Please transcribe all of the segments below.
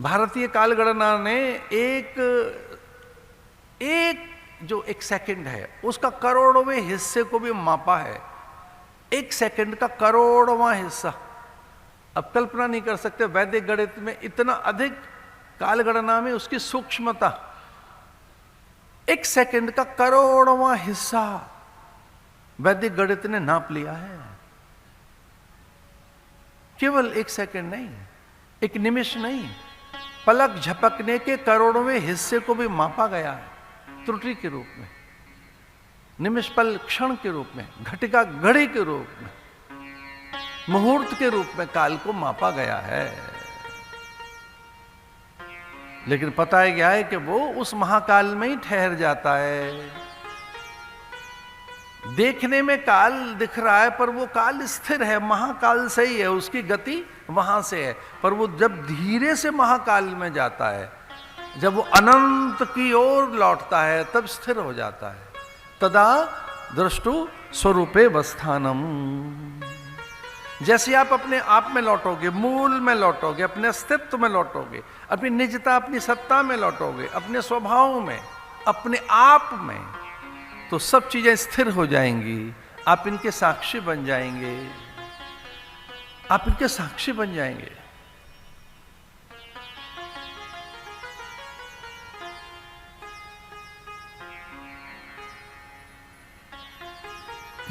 भारतीय कालगणना ने एक एक सेकंड है उसका करोड़वें हिस्से को भी मापा है। एक सेकंड का करोड़वां हिस्सा। अब कल्पना नहीं कर सकते वैदिक गणित में इतना अधिक, कालगणना में उसकी सूक्ष्मता। एक सेकंड का करोड़वां हिस्सा वैदिक गणित ने नाप लिया है। केवल एक सेकंड नहीं, एक निमिष नहीं, पलक झपकने के करोड़वें हिस्से को भी मापा गया है त्रुटि के रूप में, निमिष पल क्षण के रूप में, घटिका घड़ी के रूप में, मुहूर्त के रूप में काल को मापा गया है। लेकिन पता है क्या है कि वो उस महाकाल में ही ठहर जाता है। देखने में काल दिख रहा है पर वो काल स्थिर है, महाकाल से ही है, उसकी गति वहां से है। पर वो जब धीरे से महाकाल में जाता है, जब वो अनंत की ओर लौटता है, तब स्थिर हो जाता है। तदा दृष्टु स्वरूपे वस्थानम। जैसे आप अपने आप में लौटोगे, मूल में लौटोगे, अपने अस्तित्व में लौटोगे, अपनी निजता, अपनी सत्ता में लौटोगे, अपने स्वभाव में, अपने आप में, तो सब चीजें स्थिर हो जाएंगी। आप इनके साक्षी बन जाएंगे, आप इनके साक्षी बन जाएंगे।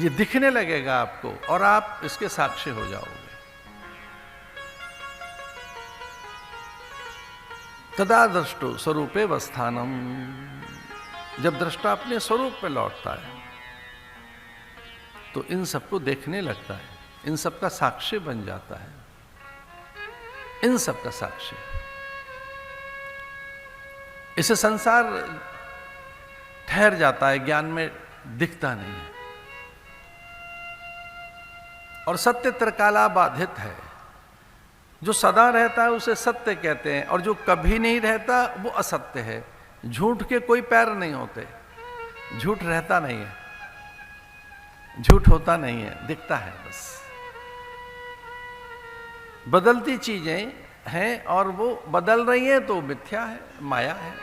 ये दिखने लगेगा आपको और आप इसके साक्षी हो जाओगे। तदा दृष्टु स्वरूपे वस्थानम। जब दृष्टा अपने स्वरूप में लौटता है तो इन सबको देखने लगता है, इन सबका साक्षी बन जाता है, इन सबका साक्षी। इसे संसार ठहर जाता है, ज्ञान में दिखता नहीं है। और सत्य त्रिकाला बाधित है। जो सदा रहता है उसे सत्य कहते हैं, और जो कभी नहीं रहता वो असत्य है। झूठ के कोई पैर नहीं होते, झूठ रहता नहीं है, झूठ होता नहीं है, दिखता है बस। बदलती चीजें हैं और वो बदल रही हैं तो मिथ्या है, माया है।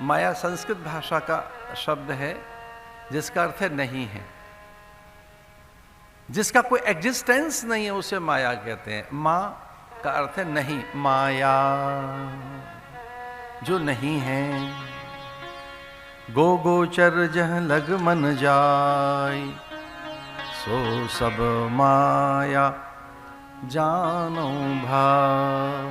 माया संस्कृत भाषा का शब्द है जिसका अर्थ है नहीं है, जिसका कोई एग्जिस्टेंस नहीं है उसे माया कहते हैं। मां का अर्थ है नहीं, माया जो नहीं है। गो गोचर जह लग मन जाय, सो सब माया जानो भाई।